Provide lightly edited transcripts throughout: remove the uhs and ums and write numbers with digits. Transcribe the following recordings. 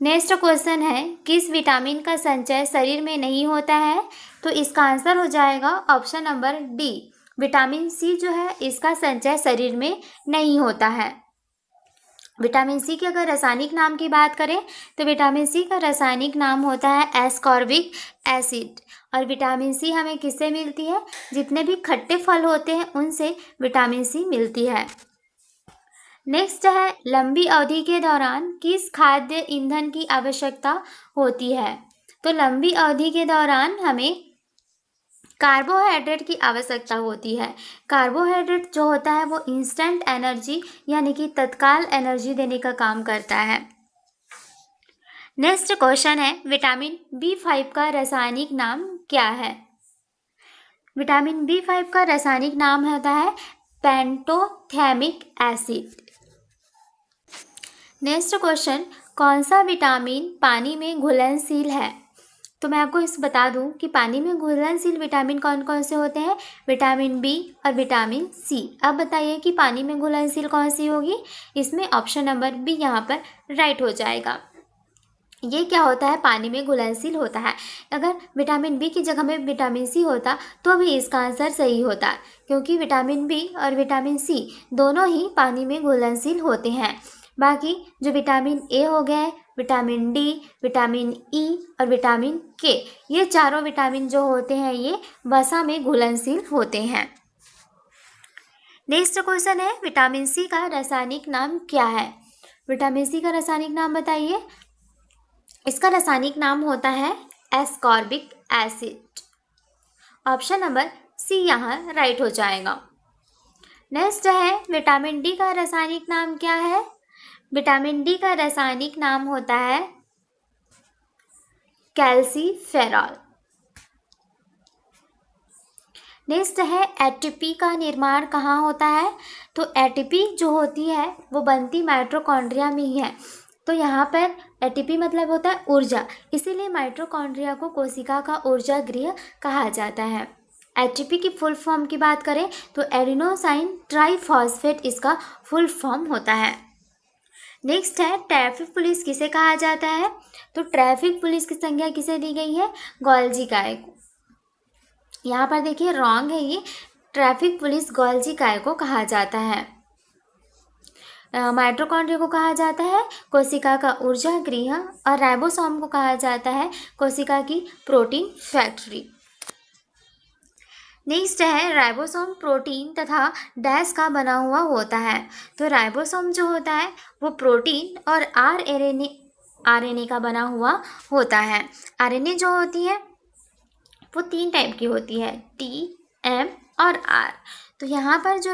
Next question है, किस vitamin का संचय शरीर में नहीं होता है? तो इसका आंसर हो जाएगा option number D, vitamin C जो है इसका संचय शरीर में नहीं होता है। विटामिन सी के अगर रासायनिक नाम की बात करें तो विटामिन सी का रासायनिक नाम होता है एस्कॉर्बिक एसिड। और विटामिन सी हमें किससे मिलती है? जितने भी खट्टे फल होते हैं उनसे विटामिन सी मिलती है। नेक्स्ट है, लंबी अवधि के दौरान किस खाद्य ईंधन की आवश्यकता होती है? तो लंबी अवधि के दौरान हमें कार्बोहाइड्रेट की आवश्यकता होती है। कार्बोहाइड्रेट जो होता है वो इंस्टेंट एनर्जी यानी कि तत्काल एनर्जी देने का काम करता है। नेक्स्ट क्वेश्चन है, विटामिन B5 का रासायनिक नाम क्या है? विटामिन B5 का रासायनिक नाम होता है पेंटोथैमिक एसिड। नेक्स्ट क्वेश्चन, कौन सा विटामिन पानी में घुलनशील है? तो मैं आपको इस बता दूं कि पानी में घुलनशील विटामिन कौन कौन से होते हैं? विटामिन बी और विटामिन सी। अब बताइए कि पानी में घुलनशील कौन सी होगी? इसमें ऑप्शन नंबर बी यहाँ पर राइट हो जाएगा। ये क्या होता है? पानी में घुलनशील होता है। अगर विटामिन बी की जगह में विटामिन सी होता तो भी इसका आंसर सही होता, क्योंकि विटामिन बी और विटामिन सी दोनों ही पानी में घुलनशील होते हैं। बाकी जो विटामिन ए हो गया है, विटामिन डी, विटामिन ई और विटामिन के, ये चारों विटामिन जो होते हैं ये वसा में घुलनशील होते हैं। नेक्स्ट क्वेश्चन है, विटामिन सी का रासायनिक नाम क्या है? विटामिन सी का रासायनिक नाम बताइए। इसका रासायनिक नाम होता है ascorbic acid. Option number C यहाँ राइट हो जाएगा। नेक्स्ट है, विटामिन डी का रासायनिक नाम क्या है? विटामिन डी का रासायनिक नाम होता है कैल्सीफेरॉल। नेक्स्ट है, एटीपी का निर्माण कहाँ होता है? तो एटीपी जो होती है वो बनती माइटोकॉन्ड्रिया में ही है। तो यहाँ पर एटीपी मतलब होता है ऊर्जा, इसीलिए माइटोकॉन्ड्रिया को कोशिका का ऊर्जा गृह कहा जाता है। एटीपी की फुल फॉर्म की बात करें तो एडिनोसाइन ट्राइफॉस्फेट इसका फुल फॉर्म होता है। नेक्स्ट है, ट्रैफिक पुलिस किसे कहा जाता है? तो ट्रैफिक पुलिस की संज्ञा किसे दी गई है? गोल्जी काय को। यहाँ पर देखिए रॉन्ग है, ये ट्रैफिक पुलिस गोल्जी काय को कहा जाता है। माइटोकॉन्ड्रिया को कहा जाता है कोशिका का ऊर्जा गृह और राइबोसोम को कहा जाता है कोशिका की प्रोटीन फैक्ट्री। नेक्स्ट है, राइबोसोम प्रोटीन तथा डैश का बना हुआ होता है। तो राइबोसोम जो होता है वो प्रोटीन और आरएनए का बना हुआ होता है। आरएनए जो होती है वो 3 टाइप की होती है, टी, एम और आर। तो यहाँ पर जो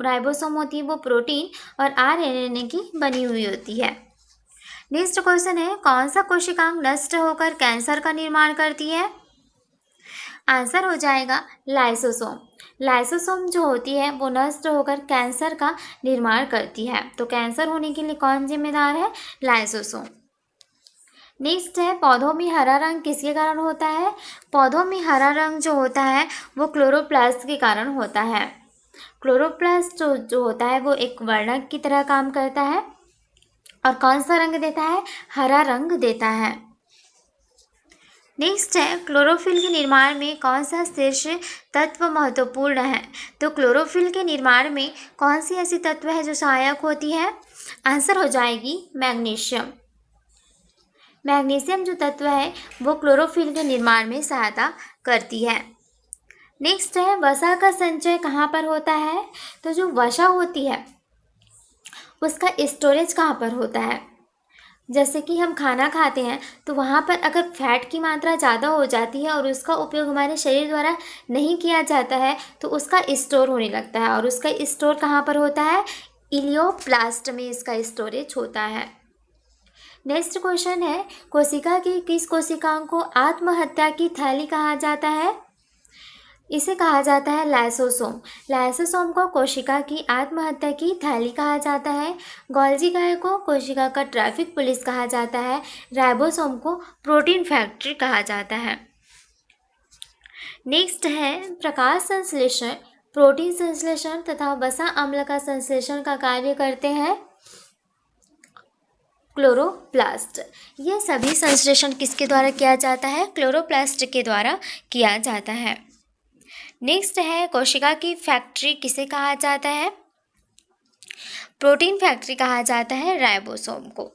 राइबोसोम होती है वो प्रोटीन और आरएनए की बनी हुई होती है। नेक्स्ट क्वेश्चन है, कौन सा कोशिकांग नष्ट होकर कैंसर का निर्माण करती है? आंसर हो जाएगा लाइसोसोम। लाइसोसोम जो होती है वो नष्ट होकर कैंसर का निर्माण करती है। तो कैंसर होने के लिए कौन जिम्मेदार है? लाइसोसोम। नेक्स्ट है, पौधों में हरा रंग किसके कारण होता है? पौधों में हरा रंग जो होता है वो क्लोरोप्लास्ट के कारण होता है। क्लोरोप्लास्ट जो होता है वो एक वर्णक की तरह काम करता है और कौन सा रंग देता है? हरा रंग देता है। नेक्स्ट है, क्लोरोफिल के निर्माण में कौन सा शीर्ष तत्व महत्वपूर्ण है? तो क्लोरोफिल के निर्माण में कौन सी ऐसी तत्व है जो सहायक होती है? आंसर हो जाएगी मैग्नीशियम। मैग्नीशियम जो तत्व है वो क्लोरोफिल के निर्माण में सहायता करती है। नेक्स्ट है, वसा का संचय कहाँ पर होता है? तो जो वसा होती है उसका स्टोरेज कहाँ पर होता है? जैसे कि हम खाना खाते हैं तो वहाँ पर अगर फैट की मात्रा ज़्यादा हो जाती है और उसका उपयोग हमारे शरीर द्वारा नहीं किया जाता है तो उसका स्टोर होने लगता है। और उसका स्टोर कहाँ पर होता है? इलियोप्लास्ट में इसका स्टोरेज होता है। नेक्स्ट क्वेश्चन है, कोशिका की किस कोशिकाओं को आत्महत्या की थैली कहा जाता है? इसे कहा जाता है लाइसोसोम। लाइसोसोम को कोशिका की आत्महत्या की थैली कहा जाता है। गोल्जी काय को कोशिका का ट्रैफिक पुलिस कहा जाता है। राइबोसोम को प्रोटीन फैक्ट्री कहा जाता है। नेक्स्ट है, प्रकाश संश्लेषण प्रोटीन संश्लेषण तथा वसा अम्ल का संश्लेषण का कार्य करते हैं। क्लोरोप्लास्ट। यह सभी संश्लेषण किसके द्वारा किया जाता है? क्लोरोप्लास्ट के द्वारा किया जाता है। नेक्स्ट है, कोशिका की फैक्ट्री किसे कहा जाता है? प्रोटीन फैक्ट्री कहा जाता है राइबोसोम को।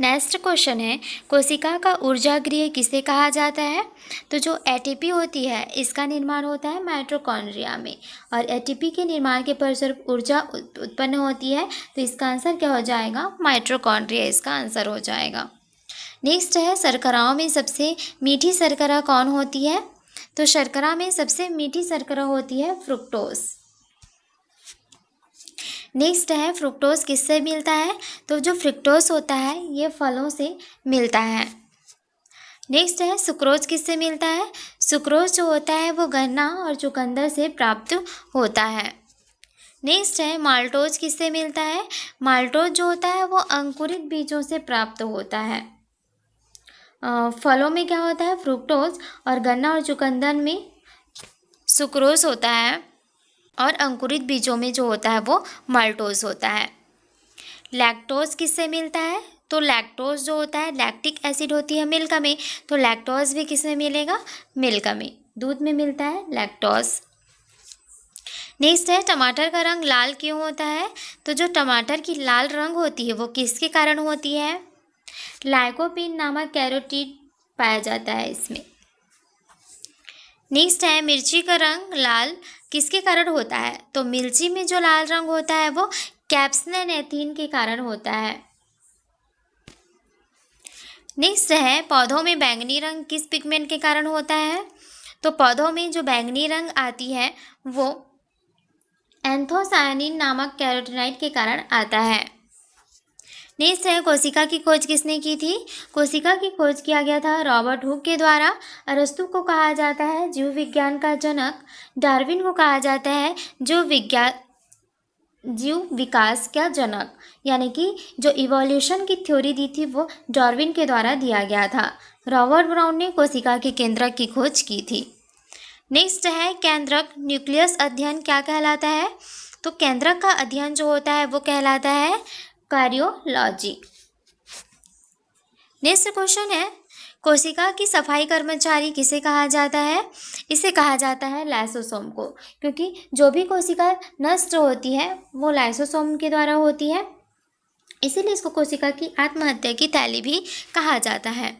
नेक्स्ट क्वेश्चन है, कोशिका का ऊर्जा गृह किसे कहा जाता है? तो जो एटीपी होती है इसका निर्माण होता है माइटोकॉन्ड्रिया में, और एटीपी के निर्माण के परिसर ऊर्जा उत्पन्न होती है, तो इसका आंसर क्या हो जाएगा? माइटोकॉन्ड्रिया इसका आंसर हो जाएगा। नेक्स्ट है, शर्कराओं में सबसे मीठी शर्करा कौन होती है? तो शर्करा में सबसे मीठी शर्करा होती है फ्रुक्टोज। नेक्स्ट है, फ्रुक्टोज किससे मिलता है? तो जो फ्रुक्टोज होता है ये फलों से मिलता है। नेक्स्ट है, सुक्रोज किससे मिलता है? सुक्रोज जो होता है वो गन्ना और चुकंदर से प्राप्त होता है। नेक्स्ट है, माल्टोज किससे मिलता है? माल्टोज जो होता है वो अंकुरित बीजों से प्राप्त होता है। फलों में क्या होता है? फ्रुक्टोज, और गन्ना और चुकंदर में सुक्रोज होता है, और अंकुरित बीजों में जो होता है वो माल्टोज होता है। लैक्टोज किससे मिलता है? तो लैक्टोज जो होता है, लैक्टिक एसिड होती है मिल्क में, तो लैक्टोज भी किसमें मिलेगा? मिल्क में, दूध में मिलता है लैक्टोज। नेक्स्ट है, टमाटर का रंग लाल क्यों होता है? तो जो टमाटर की लाल रंग होती है वो किसके कारण होती है? लाइकोपीन नामक कैरोटीन पाया जाता है इसमें। नेक्स्ट है, मिर्ची का रंग लाल किसके कारण होता है? तो मिर्ची में जो लाल रंग होता है वो कैप्सैइसिन के कारण होता है। नेक्स्ट है, पौधों में बैंगनी रंग किस पिगमेंट के कारण होता है? तो पौधों में जो बैंगनी रंग आती है वो एंथोसायनिन नामक कैरोटीनॉइड के कारण आता है। नेक्स्ट है, कोशिका की खोज किसने की थी? कोशिका की खोज किया गया था रॉबर्ट हुक के द्वारा। अरस्तु को कहा जाता है जीव विज्ञान का जनक। डार्विन को कहा जाता है जीव विकास का जनक, यानी कि जो इवोल्यूशन की थ्योरी दी थी वो डार्विन के द्वारा दिया गया था। रॉबर्ट ब्राउन ने कोशिका के केंद्रक की खोज की थी। नेक्स्ट है, केंद्रक न्यूक्लियस अध्ययन क्या कहलाता है? तो केंद्रक का अध्ययन जो होता है वो कहलाता है कार्डियोलॉजी। नेक्स्ट क्वेश्चन है, कोशिका की सफाई कर्मचारी किसे कहा जाता है? इसे कहा जाता है लाइसोसोम को, क्योंकि जो भी कोशिका नष्ट होती है वो लाइसोसोम के द्वारा होती है, इसीलिए इसको कोशिका की आत्महत्या की थैली भी कहा जाता है।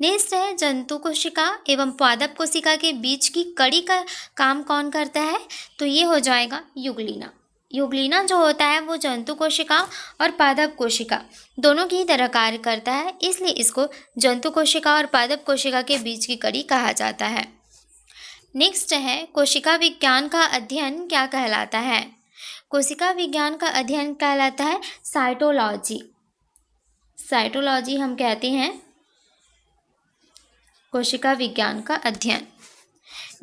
नेक्स्ट है, जंतु कोशिका एवं पादप कोशिका के बीच की कड़ी का काम कौन करता है? तो ये हो जाएगा यूग्लिना। यूग्लिना जो होता है वो जंतु कोशिका और पादप कोशिका दोनों की तरह कार्य करता है, इसलिए इसको जंतु कोशिका और पादप कोशिका के बीच की कड़ी कहा जाता है। नेक्स्ट है, कोशिका विज्ञान का अध्ययन क्या कहलाता है? कोशिका विज्ञान का अध्ययन कहलाता है साइटोलॉजी। साइटोलॉजी हम कहते हैं कोशिका विज्ञान का अध्ययन।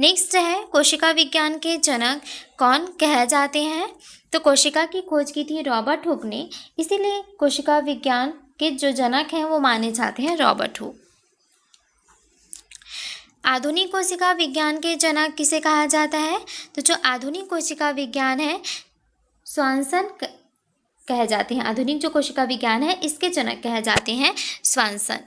नेक्स्ट है, कोशिका विज्ञान के जनक कौन कहे जाते हैं? तो कोशिका की खोज की थी रॉबर्ट हुक ने, इसीलिए कोशिका विज्ञान के जो जनक हैं वो माने जाते हैं रॉबर्ट हुक। आधुनिक कोशिका विज्ञान के जनक किसे कहा जाता है? तो जो आधुनिक कोशिका विज्ञान है स्वानसन कहे जाते हैं। आधुनिक जो कोशिका विज्ञान है इसके जनक कहे जाते हैं स्वानसन।